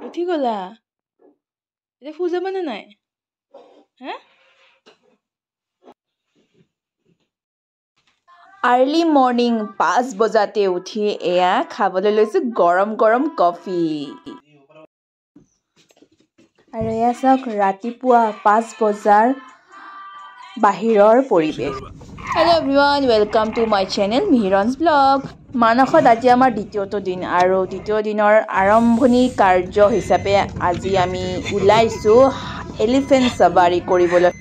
উঠি গলা এতিয়া শুই যাবানে নাই হা আৰ্লি মৰ্নিং 5 বজাতে উঠি এয়া খাবলৈ লৈছো গৰম গৰম কফি আৰু এয়া চাওক ৰাতিপুৱা 5 বজাৰ বাহিৰৰ পৰিৱেশ hello' everyone welcome to my channel মিহিৰনছ ব্লগ মানসত আজি আমাৰ দ্বিতীয়টো দিন আৰু দ্বিতীয় দিনৰ আৰম্ভণি কাৰ্য হিচাপে আজি আমি ওলাইছো এলিফেণ্ট সাফাৰী কৰিবলৈ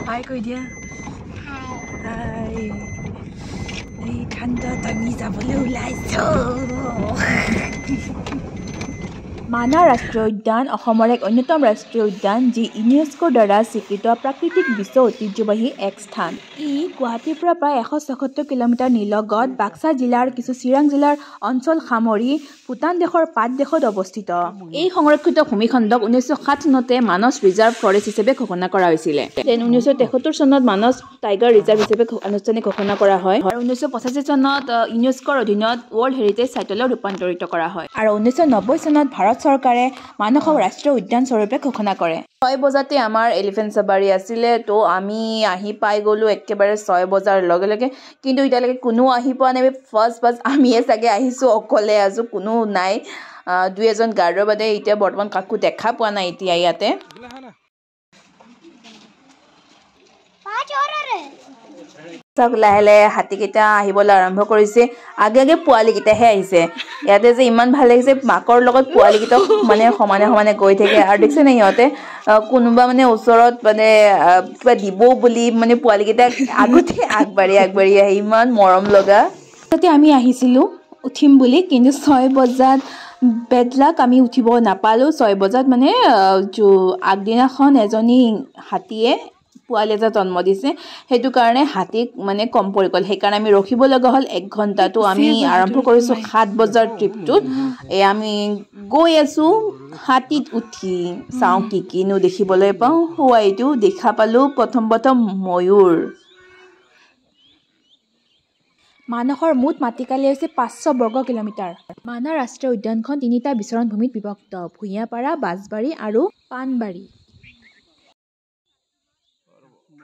হাই কৈ দিয়া হাই এই ঠাণ্ডাত আমি যাবলৈ ওলাইছো মানাহ ৰাষ্ট্ৰীয় উদ্যান অসমৰ এক অন্যতম ৰাষ্ট্ৰীয় উদ্যান যি ইউনেস্কোৰ দ্বাৰা স্বীকৃত প্ৰাকৃতিক বিশ্ব ঐতিহ্যবাহী এক স্থান ই গুৱাহাটীৰ পৰা প্ৰায় 176 কিলোমিটাৰ নিলগত বাক্সা জিলাৰ কিছু চিৰাং জিলাৰ অঞ্চল সামৰি ভূটান দেশৰ পাট দেশত অৱস্থিত এই সংৰক্ষিত ভূমিখণ্ডক 1907 চনতে মানস ৰিজাৰ্ভ ফৰেষ্ট হিচাপে ঘোষণা কৰা হৈছিল 1973 চনত মানস টাইগাৰ ৰিজাৰ্ভ হিচাপে আনুষ্ঠানিক ঘোষণা কৰা হয় আৰু 1985 চনত ইউনেস্কোৰ অধীনত ৱৰ্ল্ড হেৰিটেজ সাইটলৈ ৰূপান্তৰিত কৰা হয় আৰু 1990 চনত ভাৰত চৰকাৰে মানসক ৰাষ্ট্ৰীয় উদ্যান স্বৰূপে ঘোষণা কৰে 6 বজাতে আমাৰ এলিফেণ্ট সাফাৰী আছিলে তো আমি আহি পাই গলো একেবাৰে 6 বজাৰ লগে লগে কিন্তু ইটালৈকে কোনো আহি পোৱা নাই ফাৰ্ষ্ট আমিয়ে চাগে আহিছো অকলে আছো কোনো নাই দুই এজন গাৰ্ডৰ বাদে এতিয়া বৰ্তমান কাকো দেখা পোৱা নাই এতিয়া ইয়াতে চাওক লাহে লাহে হাতীকেইটা আহিবলৈ আৰম্ভ কৰিছে আগে আগে পোৱালীকেইটাহে আহিছে ইয়াতে যে ইমান ভাল লাগিছে মাকৰ লগত পোৱালীকেইটা মানে সমানে সমানে গৈ থাকে আৰু দেখিছে নে সিহঁতে কোনোবা মানে ওচৰত মানে কিবা দিব বুলি মানে পোৱালীকেইটা আগতে আগবাঢ়ি আহি ইমান মৰম লগা তাতে আমি আহিছিলো উঠিম বুলি কিন্তু 6 বজাত বেডলাক আমি উঠিব নাপালো 6 বজাত মানে আগদিনাখন এজনী হাতীয়ে পোৱালি এটা জন্ম দিছে সেইটো কাৰণে হাতীক মানে কম পৰি গ'ল সেইকাৰণে আমি ৰখিব লগা হ'ল 1 ঘণ্টা তো আমি আৰম্ভ কৰিছো 7 বজাৰ ট্ৰিপটোত আমি গৈ আছো হাতীত উঠি চাওঁ কিনো দেখিবলৈ পাওঁ হোৱাইটো দেখা পালো প্ৰথম ময়ূৰ মানসৰ মুঠ মাটিকালি হৈছে 500 বৰ্গ কিলোমিটাৰ মানাহ ৰাষ্ট্ৰীয় উদ্যানখন 3টা বিচৰণ ভূমিত বিভক্ত ভূঞাপাৰা বাজবাৰী আৰু পাণবাৰী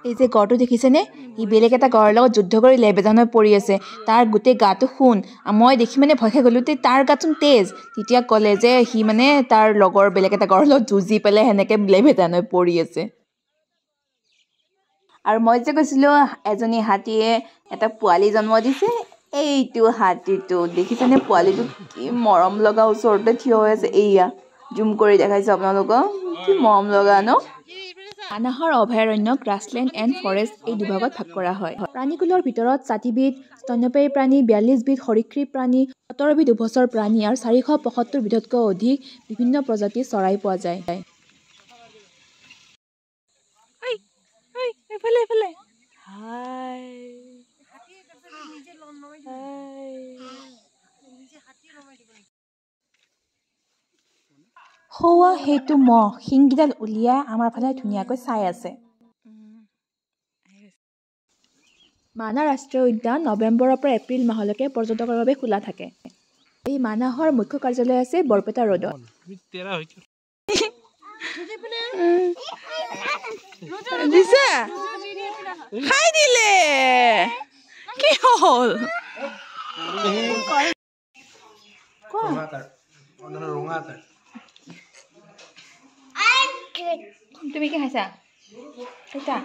এই যে গড়টো দেখিছেনে ই বেলেগ এটা গড়ৰ লগত যুদ্ধ কৰি লেবেজান হৈ পৰি আছে তাৰ গোটেই গাটো খুন মই দেখি মানে ভয় খাই গ'লো তাৰ গাটোন তেজ তেতিয়া ক'লে যে সি মানে তাৰ লগৰ বেলেগ এটা গড়ৰ লগত যুঁজি পেলাই সেনেকৈ লেবেজান হৈ পৰি আছে আৰু মই যে কৈছিলোঁ এজনী হাতীয়ে এটা পোৱালি জন্ম দিছে এইটো হাতীটো দেখিছেনে পোৱালিটো কি মৰম লগা ওচৰতে থিয় হৈ আছে এয়া জুম কৰি দেখাইছোঁ আপোনালোকক কি মৰম লগা ন মানাহৰ অভয়াৰণ্য গ্ৰাছলেণ্ড এণ্ড ফৰেষ্ট এই দুভাগত ভাগ কৰা হয় প্ৰাণীকুলৰ ভিতৰত 60বিধ স্তন্যপায়ী প্ৰাণী 42বিধ সৰীসৃপ প্ৰাণী 17বিধ উভচৰ প্ৰাণী আৰু 475 বিধতকৈ অধিক বিভিন্ন প্ৰজাতিৰ চৰাই পোৱা যায় হোৱা সেইটো মহ শিংগিডাল উলিয়াই আমাৰ ফালে ধুনীয়াকৈ চাই আছে মানাহ ৰাষ্ট্ৰীয় উদ্যান নৱেম্বৰৰ পৰা এপ্ৰিল মাহলৈকে পৰ্যটকৰ বাবে খোলা থাকে এই মানাহৰ মুখ্য কাৰ্যালয় আছে বৰপেটা ৰোডত দিছে খাই দিলে কি হ'ল তুমি কি খাইছা খাইছা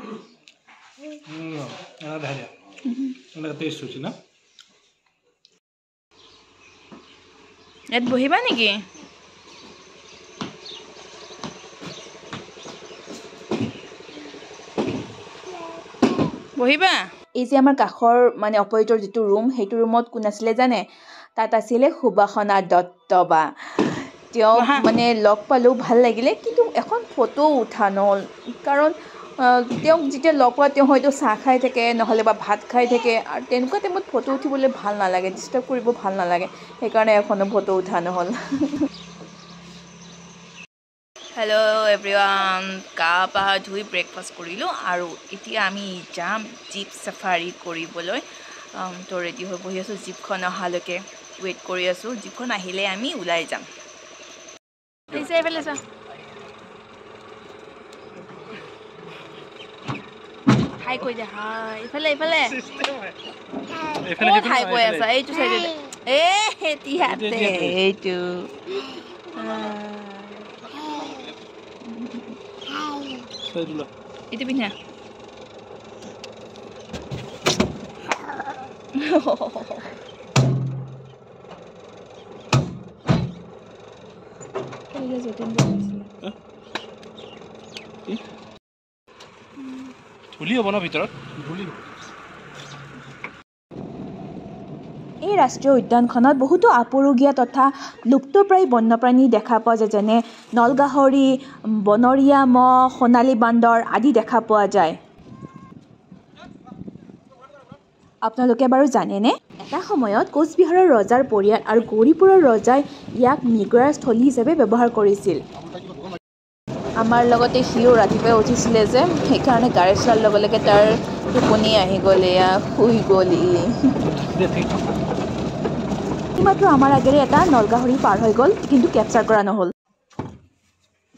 ইয়াত বহিবা নেকি বহিবা এই যে আমাৰ কাষৰ মানে অপজিটৰ যিটো ৰুম সেইটো ৰুমত কোন আছিলে জানে তাত আছিলে সুবাসনা দত্তবা তেওঁ মানে লগ পালেও ভাল লাগিলে কিন্তু এখন ফটো উঠা নহ'ল কাৰণ তেওঁক যেতিয়া লগ পোৱা তেওঁ হয়তো চাহ খাই থাকে নহ'লে বা ভাত খাই থাকে আৰু তেনেকুৱা টাইমত ফটো উঠিবলৈ ভাল নালাগে ডিষ্টাৰ্ব কৰিব ভাল নালাগে সেইকাৰণে এখনো ফটো উঠা নহ'ল हेलो एवरीवन का पा धुई ब्रेकफास्ट करिलो आरो इति आमी जाम जीप सफारी करिबोलै तो रेडी हो बहि आसु जीप खन हालके वेट करि आसु जीप खन आहिले आमी उलाई जाम एसे एफाले सा हाय कइ दे हाय एफाले एफाले हाय कइ आसा एटु साइडे ए हेति हाते एटु itu pindah. ধূলি হ'ব ন ভিতৰত ধূলি এই ৰাষ্ট্ৰীয় উদ্যানখনত বহুতো আপুৰুগীয়া তথা লুপ্তপ্ৰায় বন্যপ্ৰাণী দেখা পোৱা যায় যেনে নলগাহৰি বনৰীয়া মহ সোণালী বান্দৰ আদি দেখা পোৱা যায় আপোনালোকে বাৰু জানেনে এটা সময়ত কোচবিহাৰৰ ৰজাৰ পৰিয়াল আৰু গৌৰীপুৰৰ ৰজাই ইয়াক মৃগয়াৰ স্থলী হিচাপে ব্যৱহাৰ কৰিছিল আমাৰ লগতে সিও ৰাতিপুৱাই উঠিছিলে যে সেইকাৰণে গাড়ী চলাৰ লগে লগে তাৰ টোপনি আহি গ'ল এয়া শুই গ'ল মাত্ৰ আমাৰ আগেৰে এটা নলগাহৰি পাৰ হৈ গ'ল কিন্তু কেপচাৰ কৰা নহ'ল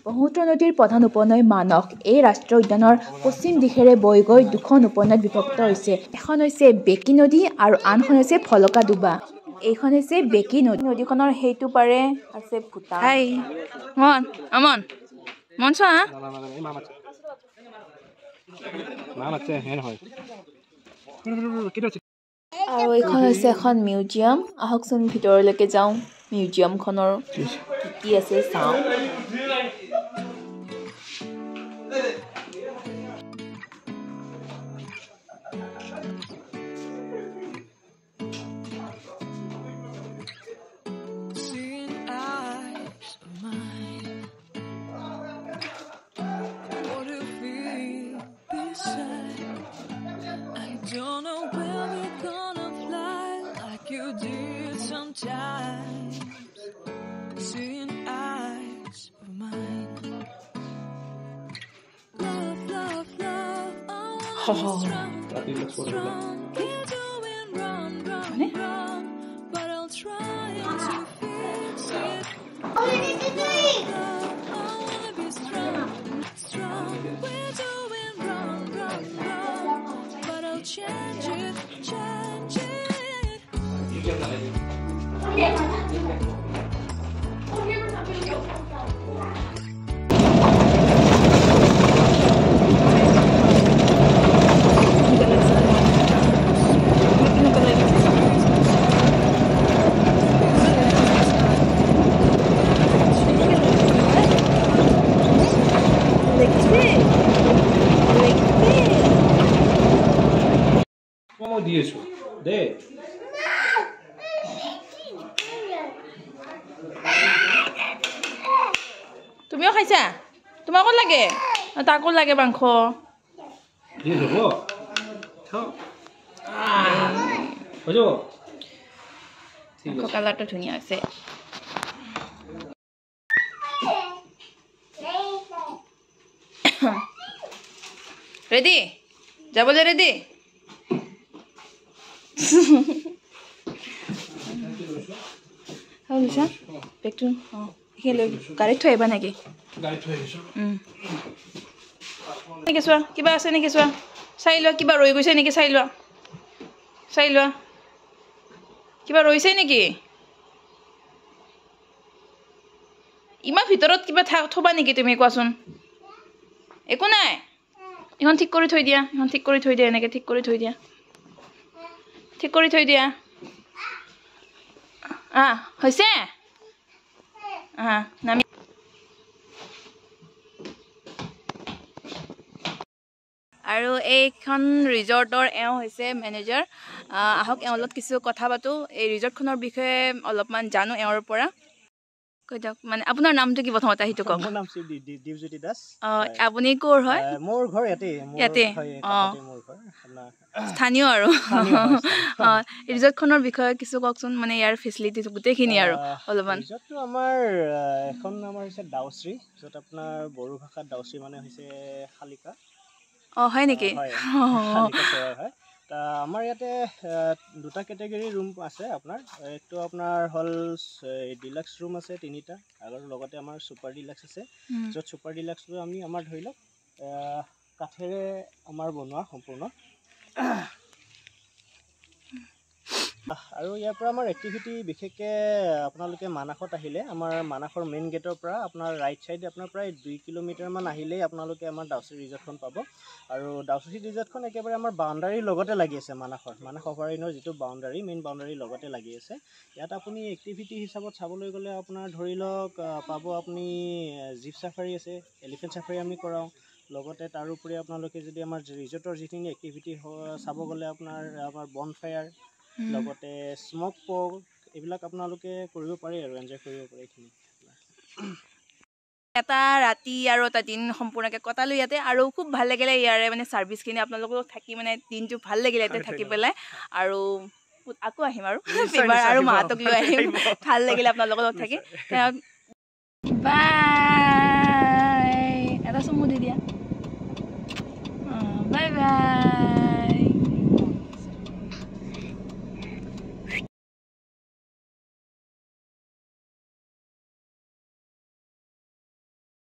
ব্ৰহ্মপুত্ৰ নদীৰ প্ৰধান উপনৈ মানস এই ৰাষ্ট্ৰীয় উদ্যানৰ পশ্চিম দিশেৰে বৈ গৈ দুখন উপনৈত বিভক্ত হৈছে এখন হৈছে বেকী নদী আৰু আনখন হৈছে ফলকা ডুবা এইখন হৈছে বেকী নদী নদীখনৰ সেইটো পাৰে আছে ভূটান হাই মন আমন মন চা আৰু এইখন হৈছে এখন মিউজিয়াম আহকচোন ভিতৰলৈকে যাওঁ মিউজিয়ামখনৰ কি আছে চাওঁ Seeing eyes of mine. Love, love, love. I wanna be strong. Keep doing run, run, run. But I'll try to fix it. Love, I wanna be strong, strong. We're doing run, run, run. But I'll change it, change it. মই দি আছো দে তুমিও খাইছা তোমাকো লাগে তাকো লাগে মাংস দি হ'ব হৈ যাব মাংস কালাৰটো ধুনীয়া আছে ৰেডি যাবলৈ ready How Lucia? Back to hello. Garit thoi ba naki? গাড়ী থৈ আহিছো Niki swa, kiba ase niki swa? Sai lo kiba roi goise niki sai lo. Sai lo. Kiba roise niki? Ima ভিতৰত কিবা থবা নেকি তুমি কোৱাচোন একো নাই এখন ঠিক কৰি থৈ দিয়া এখন ঠিক কৰি থৈ দিয়া এনেকে ঠিক কৰি থৈ দিয়া ঠিক কৰি থৈ দিয়া হৈছে নামি আৰু এইখন ৰিজৰ্টৰ এওঁ হৈছে মেনেজাৰ আহক এওঁৰ লগত কিছু কথা পাতো এই ৰিজৰ্টখনৰ বিষয়ে অলপমান জানো এওঁৰ পৰা কৈ দিয়ক মানে আপোনাৰ নামটো কি প্ৰথমতে সেইটো কওক মোৰ নাম শ্ৰী দীপজ্যোতি দাস আপুনি ক'ৰ হয় মোৰ ঘৰ ইয়াতে মোৰ ঘৰ স্থানীয় আৰু ৰিজৰ্টখনৰ বিষয়ে কিছু কওকচোন মানে ইয়াৰ ফেচিলিটিজ গোটেইখিনি আৰু অলপমান ৰিজৰ্টটো আমাৰ এখন আমাৰ হৈছে ডাউশ্ৰী য'ত আপোনাৰ বড়ো ভাষাত ডাউশ্ৰী মানে হৈছে শালিকা হয় নেকি হয় আমাৰ ইয়াতে দুটা কেটেগৰী ৰুম আছে আপোনাৰ একটো আপোনাৰ হ'ল ডিলাক্স ৰুম আছে 3টা আৰু লগতে আমাৰ ছুপাৰ ডিলাক্স আছে য'ত ছুপাৰ ডিলাক্সটো আমি আমাৰ ধৰি লওক কাঠেৰে আমাৰ বনোৱা সম্পূৰ্ণ আৰু ইয়াৰ পৰা আমাৰ এক্টিভিটি বিশেষকৈ আপোনালোকে মানাসত আহিলে আমাৰ মানাসৰ মেইন গেটৰ পৰা আপোনাৰ ৰাইট চাইডে আপোনাৰ প্ৰায় 2 কিলোমিটাৰমান আহিলেই আপোনালোকে আমাৰ ডাউশ্ৰী ৰিজৰ্টখন পাব আৰু ডাউশ্ৰী ৰিজৰ্টখন একেবাৰে আমাৰ বাউণ্ডাৰীৰ লগতে লাগি আছে মানাস অভয়াৰণ্যৰ যিটো বাউণ্ডাৰী মেইন বাউণ্ডাৰীৰ লগতে লাগি আছে ইয়াত আপুনি এক্টিভিটি হিচাপত চাবলৈ গ'লে আপোনাৰ ধৰি লওক পাব আপুনি জীপ চাফাৰী আছে এলিফেণ্ট চাফাৰী আমি কৰাওঁ লগতে তাৰোপৰি আপোনালোকে যদি আমাৰ ৰিজৰ্টৰ যিখিনি এক্টিভিটি চাব গ'লে আপোনাৰ আমাৰ বন ফায়াৰ লগতে স্মক পক এইবিলাক আপোনালোকে কৰিব পাৰে আৰু এনজয় কৰিব পাৰে এইখিনি এটা ৰাতি আৰু এটা দিন সম্পূৰ্ণকৈ কটালো ইয়াতে আৰু খুব ভাল লাগিলে ইয়াৰে মানে ছাৰ্ভিচখিনি আপোনালোকক থাকি মানে দিনটো ভাল লাগিলে ইয়াতে থাকি পেলাই আৰু আকৌ আহিম আৰু এবাৰ আৰু মাহঁতক লৈ আহিম ভাল লাগিলে আপোনালোকৰ লগত থাকি বাই এটা চমু দি দিয়া বাই বাই